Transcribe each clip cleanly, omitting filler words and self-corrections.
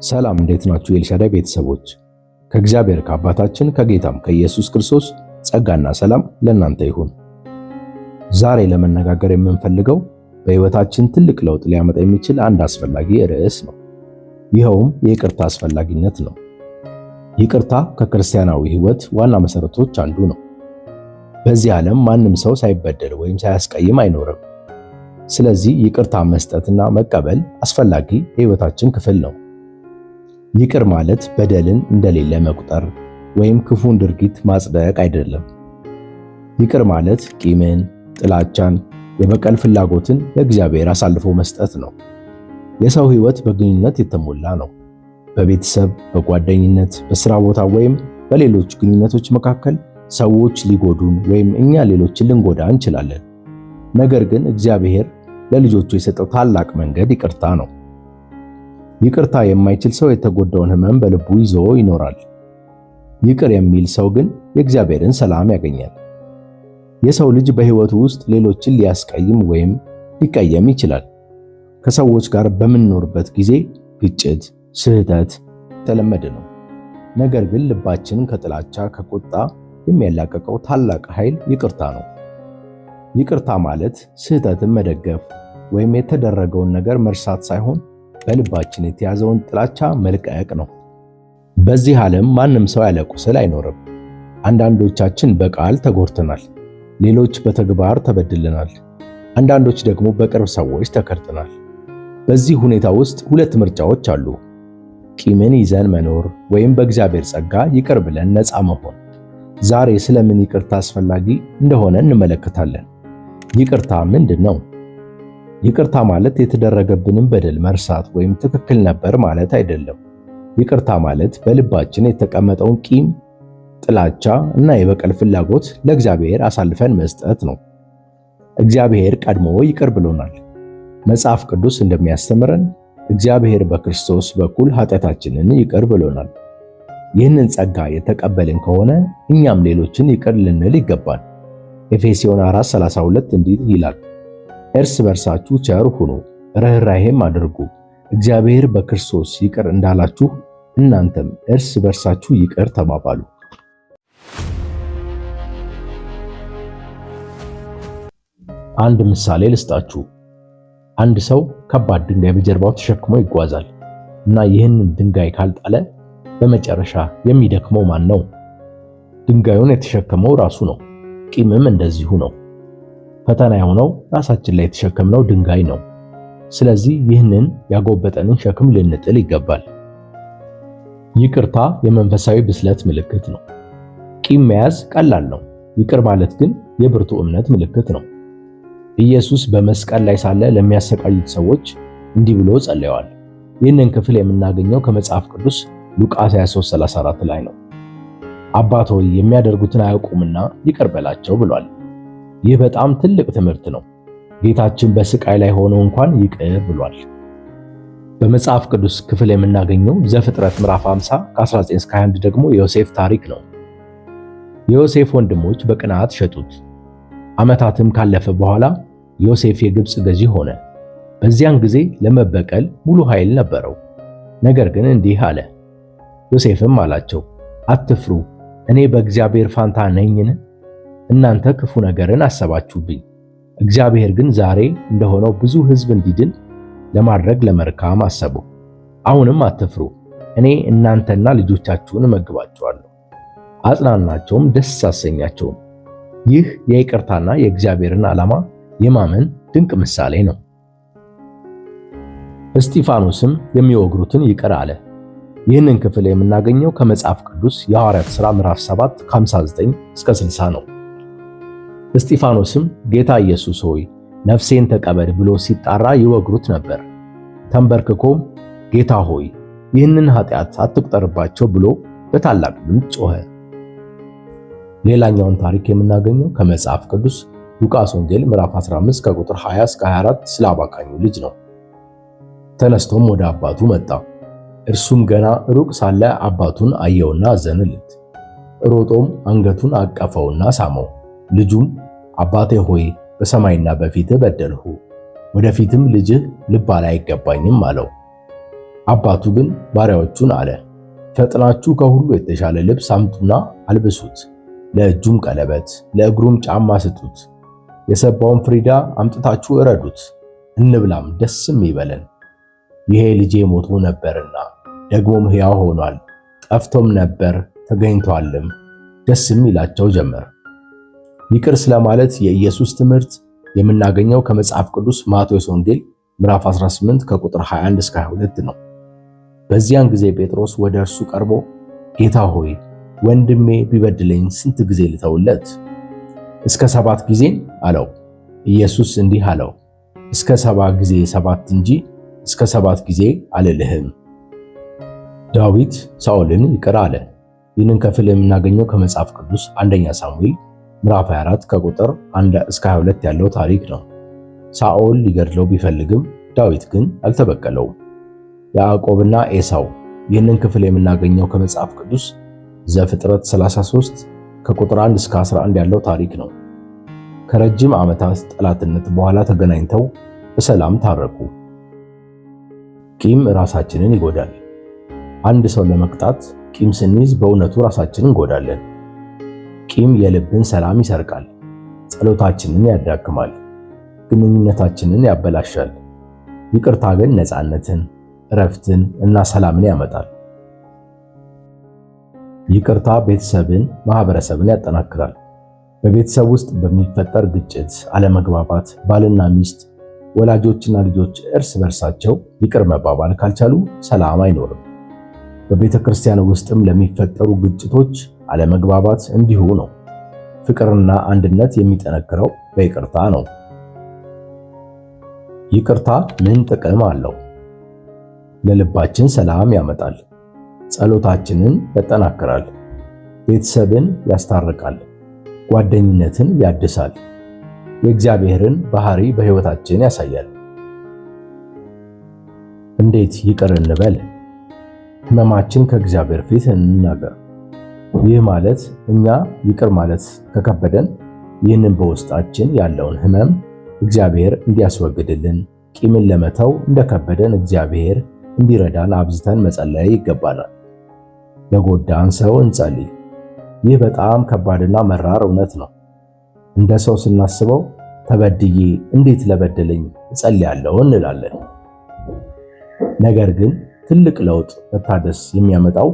ሰላም እንዴት ናችሁ? የኤልሻዳይ ቤተሰቦች ከእግዚአብሔር ከአባታችን ከጌታም ከኢየሱስ ክርስቶስ ጸጋና ሰላም ለእናንተ ይሁን። ዛሬ ለመነጋገር የምንፈልገው በሕይወታችን ትልቅ ለውጥ ሊያመጣ የሚችል አንድ አስፈላጊ ርዕስ ነው። ይኸውም የይቅርታ አስፈላጊነት ነው። ይቅርታ ከክርስቲያናዊ ሕይወት ዋና መሰረቶች አንዱ ነው። በዚህ ዓለም ማንም ሰው ሳይበደል ወይም ሳያስቀይም አይኖርም። ስለዚህ ይቅርታ መስጠትና መቀበል አስፈላጊ የሕይወታችን ክፍል ነው። ይቅር ማለት በደልን እንደሌለ መቁጠር ወይም ክፉን ድርጊት ማጽደቅ አይደለም። ይቅር ማለት ቂምን፣ ጥላቻን፣ የበቀል ፍላጎትን ለእግዚአብሔር አሳልፎ መስጠት ነው። የሰው ሕይወት በግንኙነት የተሞላ ነው። በቤተሰብ፣ በጓደኝነት፣ በሥራ ቦታ ወይም በሌሎች ግንኙነቶች መካከል ሰዎች ሊጎዱን ወይም እኛ ሌሎችን ልንጎዳ እንችላለን። ነገር ግን እግዚአብሔር ለልጆቹ የሰጠው ታላቅ መንገድ ይቅርታ ነው። ይቅርታ የማይችል ሰው የተጎዳውን ሕመም በልቡ ይዞ ይኖራል። ይቅር የሚል ሰው ግን የእግዚአብሔርን ሰላም ያገኛል። የሰው ልጅ በሕይወቱ ውስጥ ሌሎችን ሊያስቀይም ወይም ሊቀየም ይችላል። ከሰዎች ጋር በምንኖርበት ጊዜ ግጭት፣ ስህተት የተለመደ ነው። ነገር ግን ልባችንን ከጥላቻ፣ ከቁጣ የሚያላቅቀው ታላቅ ኃይል ይቅርታ ነው። ይቅርታ ማለት ስህተትን መደገፍ ወይም የተደረገውን ነገር መርሳት ሳይሆን በልባችን የተያዘውን ጥላቻ መልቀቅ ነው። በዚህ ዓለም ማንም ሰው ያለ ቁስል አይኖርም። አንዳንዶቻችን በቃል ተጎድተናል፣ ሌሎች በተግባር ተበድለናል፣ አንዳንዶች ደግሞ በቅርብ ሰዎች ተከርተናል። በዚህ ሁኔታ ውስጥ ሁለት ምርጫዎች አሉ። ቂምን ይዘን መኖር ወይም በእግዚአብሔር ጸጋ ይቅር ብለን ነፃ መሆን። ዛሬ ስለምን ይቅርታ አስፈላጊ እንደሆነ እንመለከታለን። ይቅርታ ምንድን ነው? ይቅርታ ማለት የተደረገብንን በደል መርሳት ወይም ትክክል ነበር ማለት አይደለም። ይቅርታ ማለት በልባችን የተቀመጠውን ቂም፣ ጥላቻ እና የበቀል ፍላጎት ለእግዚአብሔር አሳልፈን መስጠት ነው። እግዚአብሔር ቀድሞ ይቅር ብሎናል። መጽሐፍ ቅዱስ እንደሚያስተምረን እግዚአብሔር በክርስቶስ በኩል ኃጢአታችንን ይቅር ብሎናል። ይህንን ጸጋ የተቀበልን ከሆነ እኛም ሌሎችን ይቅር ልንል ይገባል። ኤፌሶን 4:32 እንዲህ ይላል፣ እርስ በርሳችሁ ቸር ሁኑ፣ ርኅራኄም አድርጉ፣ እግዚአብሔር በክርስቶስ ይቅር እንዳላችሁ እናንተም እርስ በርሳችሁ ይቅር ተባባሉ። አንድ ምሳሌ ልስጣችሁ። አንድ ሰው ከባድ ድንጋይ በጀርባው ተሸክሞ ይጓዛል እና ይህንን ድንጋይ ካልጣለ በመጨረሻ የሚደክመው ማን ነው? ድንጋዩን የተሸከመው ራሱ ነው። ቂምም እንደዚሁ ነው። ፈተና የሆነው ራሳችን ላይ የተሸከምነው ድንጋይ ነው። ስለዚህ ይህንን ያጎበጠንን ሸክም ልንጥል ይገባል። ይቅርታ የመንፈሳዊ ብስለት ምልክት ነው። ቂም መያዝ ቀላል ነው። ይቅር ማለት ግን የብርቱ እምነት ምልክት ነው። ኢየሱስ በመስቀል ላይ ሳለ ለሚያሰቃዩት ሰዎች እንዲህ ብሎ ጸልየዋል። ይህንን ክፍል የምናገኘው ከመጽሐፍ ቅዱስ ሉቃስ 23:34 ላይ ነው። አባት ሆይ የሚያደርጉትን አያውቁምና ይቅር በላቸው ብሏል። ይህ በጣም ትልቅ ትምህርት ነው። ጌታችን በስቃይ ላይ ሆኖ እንኳን ይቅር ብሏል። በመጽሐፍ ቅዱስ ክፍል የምናገኘው ዘፍጥረት ምዕራፍ 50 ከ19 እስከ 21 ደግሞ የዮሴፍ ታሪክ ነው። የዮሴፍ ወንድሞች በቅናት ሸጡት። ዓመታትም ካለፈ በኋላ ዮሴፍ የግብፅ ገዢ ሆነ። በዚያን ጊዜ ለመበቀል ሙሉ ኃይል ነበረው። ነገር ግን እንዲህ አለ። ዮሴፍም አላቸው፣ አትፍሩ፣ እኔ በእግዚአብሔር ፋንታ ነኝን? እናንተ ክፉ ነገርን አሰባችሁብኝ፣ እግዚአብሔር ግን ዛሬ እንደሆነው ብዙ ሕዝብ እንዲድን ለማድረግ ለመልካም አሰበው። አሁንም አትፍሩ፣ እኔ እናንተና ልጆቻችሁን እመግባችኋለሁ፣ አጽናናቸውም፣ ደስ አሰኛቸውም። ይህ የይቅርታና የእግዚአብሔርን ዓላማ የማመን ድንቅ ምሳሌ ነው። እስጢፋኖስም የሚወግሩትን ይቅር አለ። ይህንን ክፍል የምናገኘው ከመጽሐፍ ቅዱስ የሐዋርያት ሥራ ምዕራፍ 7 ከ59 እስከ 60 ነው። እስጢፋኖስም ጌታ ኢየሱስ ሆይ ነፍሴን ተቀበል ብሎ ሲጣራ ይወግሩት ነበር። ተንበርክኮም ጌታ ሆይ ይህንን ኃጢአት አትቁጠርባቸው ብሎ በታላቅ ድምፅ ጮኸ። ሌላኛውን ታሪክ የምናገኘው ከመጽሐፍ ቅዱስ ሉቃስ ወንጌል ምዕራፍ 15 ከቁጥር 20 እስከ 24 ስለ አባካኙ ልጅ ነው። ተነስቶም ወደ አባቱ መጣ። እርሱም ገና ሩቅ ሳለ አባቱን አየውና አዘነለት። ሮጦም አንገቱን አቀፈውና ሳመው። ልጁም አባቴ ሆይ በሰማይና በፊትህ በደልሁ፣ ወደፊትም ልጅህ ልባል አይገባኝም አለው። አባቱ ግን ባሪያዎቹን አለ፣ ፈጥናችሁ ከሁሉ የተሻለ ልብስ አምጡና አልብሱት፣ ለእጁም ቀለበት ለእግሩም ጫማ ስጡት። የሰባውን ፍሪዳ አምጥታችሁ እረዱት፣ እንብላም ደስም ይበለን። ይሄ ልጄ ሞቶ ነበርና ደግሞም ሕያው ሆኗል፣ ጠፍቶም ነበር ተገኝቷልም፣ ደስም ይላቸው ጀመር። ይቅር ስለማለት የኢየሱስ ትምህርት የምናገኘው ከመጽሐፍ ቅዱስ ማቴዎስ ወንጌል ምዕራፍ 18 ከቁጥር 21 እስከ 22 ነው። በዚያን ጊዜ ጴጥሮስ ወደ እርሱ ቀርቦ ጌታ ሆይ ወንድሜ ቢበድለኝ ስንት ጊዜ ልተውለት? እስከ 7 ጊዜ አለው። ኢየሱስ እንዲህ አለው፣ እስከ 7 ጊዜ 7 እንጂ እስከ 7 ጊዜ አልልህም። ዳዊት ሳኦልን ይቅር አለ። ይህንን ክፍል የምናገኘው ከመጽሐፍ ቅዱስ አንደኛ ሳሙኤል ምዕራፍ 24 ከቁጥር 1 እስከ 22 ያለው ታሪክ ነው። ሳኦል ሊገድለው ቢፈልግም ዳዊት ግን አልተበቀለውም። ያዕቆብና ኤሳው ይህንን ክፍል የምናገኘው ከመጽሐፍ ቅዱስ ዘፍጥረት 33 ከቁጥር 1 እስከ 11 ያለው ታሪክ ነው። ከረጅም ዓመታት ጠላትነት በኋላ ተገናኝተው በሰላም ታረቁ። ቂም ራሳችንን ይጎዳል። አንድ ሰው ለመቅጣት ቂም ስንይዝ በእውነቱ ራሳችንን እንጎዳለን። ቂም የልብን ሰላም ይሰርቃል፣ ጸሎታችንን ያዳክማል፣ ግንኙነታችንን ያበላሻል። ይቅርታ ግን ነፃነትን፣ እረፍትን እና ሰላምን ያመጣል። ይቅርታ ቤተሰብን፣ ማህበረሰብን ያጠናክራል። በቤተሰብ ውስጥ በሚፈጠር ግጭት፣ አለመግባባት ባልና ሚስት፣ ወላጆችና ልጆች እርስ በርሳቸው ይቅር መባባል ካልቻሉ ሰላም አይኖርም። በቤተ ክርስቲያን ውስጥም ለሚፈጠሩ ግጭቶች፣ አለመግባባት እንዲሁ ነው። ፍቅርና አንድነት የሚጠነክረው በይቅርታ ነው። ይቅርታ ምን ጥቅም አለው? ለልባችን ሰላም ያመጣል፣ ጸሎታችንን ያጠናክራል፣ ቤተሰብን ያስታርቃል፣ ጓደኝነትን ያድሳል፣ የእግዚአብሔርን ባህሪ በሕይወታችን ያሳያል። እንዴት ይቅር እንበል? ሕመማችን ከእግዚአብሔር ፊት እንናገር። ይህ ማለት እኛ ይቅር ማለት ከከበደን ይህንን በውስጣችን ያለውን ሕመም እግዚአብሔር እንዲያስወግድልን፣ ቂምን ለመተው እንደከበደን እግዚአብሔር እንዲረዳን አብዝተን መጸለይ ይገባናል። ለጎዳን ሰው እንጸልይ። ይህ በጣም ከባድና መራር እውነት ነው። እንደ ሰው ስናስበው ተበድዬ እንዴት ለበደለኝ እጸልያለሁ እንላለን። ነገር ግን ትልቅ ለውጥ መታደስ የሚያመጣው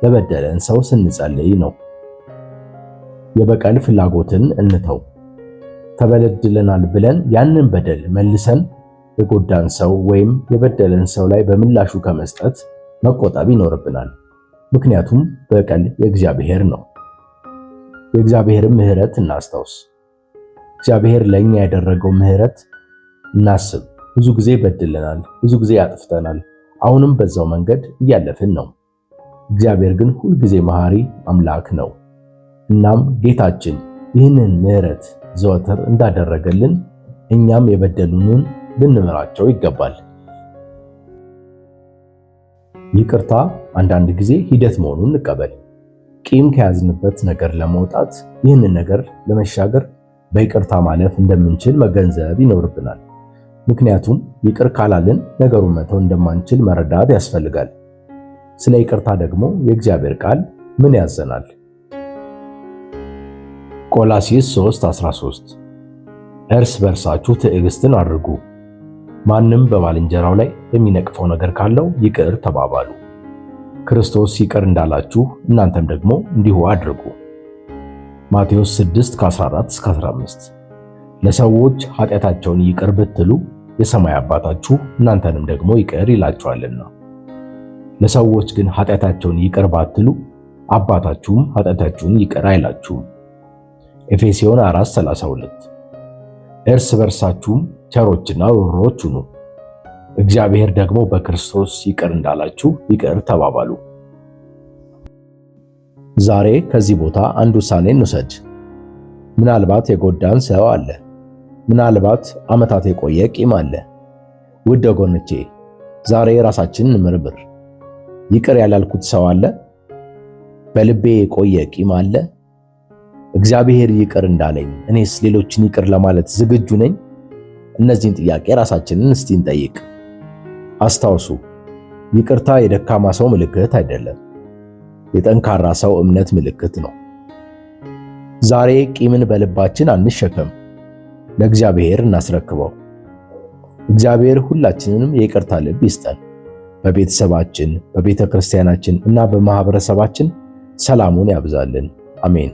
ለበደለን ሰው ስንጸልይ ነው። የበቀል ፍላጎትን እንተው። ተበድለናል ብለን ያንን በደል መልሰን የጎዳን ሰው ወይም የበደለን ሰው ላይ በምላሹ ከመስጠት መቆጠብ ይኖርብናል። ምክንያቱም በቀል የእግዚአብሔር ነው። የእግዚአብሔርን ምሕረት እናስታውስ። እግዚአብሔር ለኛ ያደረገው ምሕረት እናስብ። ብዙ ጊዜ በድለናል፣ ብዙ ጊዜ አጥፍተናል። አሁንም በዛው መንገድ እያለፍን ነው። እግዚአብሔር ግን ሁልጊዜ መሐሪ አምላክ ነው። እናም ጌታችን ይህንን ምሕረት ዘወትር እንዳደረገልን እኛም የበደሉንን ልንምራቸው ይገባል። ይቅርታ አንዳንድ ጊዜ ሂደት መሆኑን እንቀበል። ቂም ከያዝንበት ነገር ለመውጣት ይህንን ነገር ለመሻገር በይቅርታ ማለፍ እንደምንችል መገንዘብ ይኖርብናል። ምክንያቱም ይቅር ካላልን ነገሩን መተው እንደማንችል መረዳት ያስፈልጋል። ስለ ይቅርታ ደግሞ የእግዚአብሔር ቃል ምን ያዘናል? ቆላስይስ 3:13 እርስ በርሳችሁ ትዕግስትን አድርጉ፣ ማንም በባልንጀራው ላይ የሚነቅፈው ነገር ካለው ይቅር ተባባሉ፣ ክርስቶስ ይቅር እንዳላችሁ እናንተም ደግሞ እንዲሁ አድርጉ። ማቴዎስ 6:14-15 ለሰዎች ኃጢአታቸውን ይቅር ብትሉ የሰማይ አባታችሁ እናንተንም ደግሞ ይቅር ይላችኋልና። ለሰዎች ግን ኃጢአታቸውን ይቅር ባትሉ አባታችሁም ኃጢአታችሁን ይቅር አይላችሁም። ኤፌሶን 4:32 እርስ በርሳችሁም ቸሮችና ሩሮች ሁኑ፣ እግዚአብሔር ደግሞ በክርስቶስ ይቅር እንዳላችሁ ይቅር ተባባሉ። ዛሬ ከዚህ ቦታ አንድ ውሳኔ እንውሰድ። ምናልባት የጎዳን ሰው አለ። ምናልባት ዓመታት የቆየ ቂም አለ። ውድ ወገኖቼ ዛሬ ራሳችንን እንመርምር። ይቅር ያላልኩት ሰው አለ? በልቤ የቆየ ቂም አለ? እግዚአብሔር ይቅር እንዳለኝ እኔስ ሌሎችን ይቅር ለማለት ዝግጁ ነኝ? እነዚህን ጥያቄ ራሳችንን እስቲ እንጠይቅ። አስታውሱ፣ ይቅርታ የደካማ ሰው ምልክት አይደለም፣ የጠንካራ ሰው እምነት ምልክት ነው። ዛሬ ቂምን በልባችን አንሸከም፣ ለእግዚአብሔር እናስረክበው። እግዚአብሔር ሁላችንንም የይቅርታ ልብ ይስጠን። በቤተሰባችን፣ በቤተ ክርስቲያናችን እና በማህበረሰባችን ሰላሙን ያብዛልን። አሜን።